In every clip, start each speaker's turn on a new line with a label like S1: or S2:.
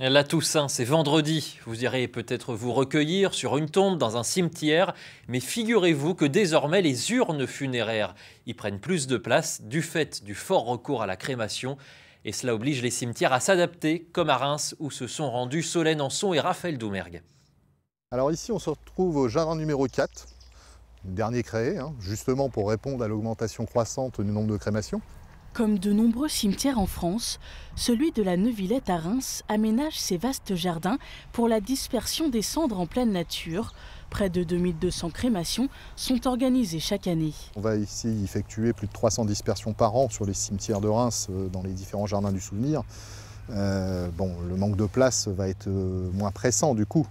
S1: La Toussaint, c'est vendredi. Vous irez peut-être vous recueillir sur une tombe dans un cimetière, mais figurez-vous que désormais les urnes funéraires y prennent plus de place du fait du fort recours à la crémation. Et cela oblige les cimetières à s'adapter, comme à Reims où se sont rendus Solène Anson et Raphaël Doumergue.
S2: Alors ici on se retrouve au jardin numéro 4, dernier créé, justement pour répondre à l'augmentation croissante du nombre de crémations.
S3: Comme de nombreux cimetières en France, celui de la Neuvillette à Reims aménage ses vastes jardins pour la dispersion des cendres en pleine nature. Près de 2200 crémations sont organisées chaque année.
S2: On va ici effectuer plus de 300 dispersions par an sur les cimetières de Reims dans les différents jardins du souvenir. Le manque de place va être moins pressant du coup.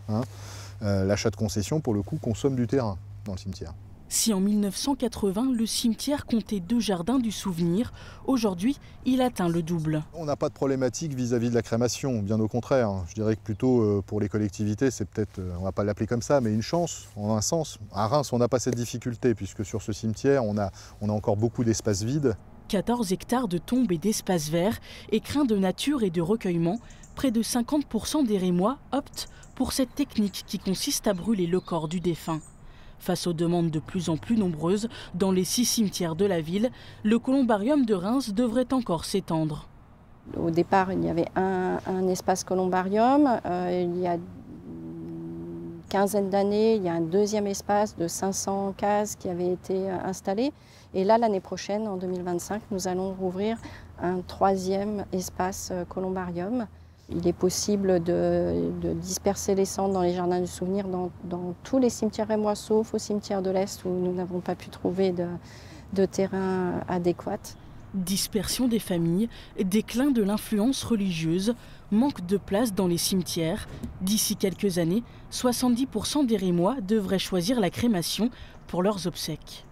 S2: L'achat de concessions pour le coup consomme du terrain dans le cimetière.
S3: Si en 1980, le cimetière comptait 2 jardins du souvenir, aujourd'hui, il atteint le double.
S2: On n'a pas de problématique vis-à-vis de la crémation, bien au contraire. Je dirais que plutôt pour les collectivités, c'est peut-être, on ne va pas l'appeler comme ça, mais une chance, en un sens. À Reims, on n'a pas cette difficulté, puisque sur ce cimetière, on a encore beaucoup d'espaces vides.
S3: 14 hectares de tombes et d'espaces verts, écrins de nature et de recueillement, près de 50% des Rémois optent pour cette technique qui consiste à brûler le corps du défunt. Face aux demandes de plus en plus nombreuses dans les 6 cimetières de la ville, le columbarium de Reims devrait encore s'étendre.
S4: Au départ, il y avait un espace columbarium. Il y a une quinzaine d'années, il y a un deuxième espace de 500 cases qui avait été installé. Et là, l'année prochaine, en 2025, nous allons rouvrir un 3e espace columbarium. Il est possible de disperser les cendres dans les jardins du souvenir dans tous les cimetières rémois, sauf au cimetière de l'Est où nous n'avons pas pu trouver de terrain adéquat.
S3: Dispersion des familles, déclin de l'influence religieuse, manque de place dans les cimetières. D'ici quelques années, 70% des Rémois devraient choisir la crémation pour leurs obsèques.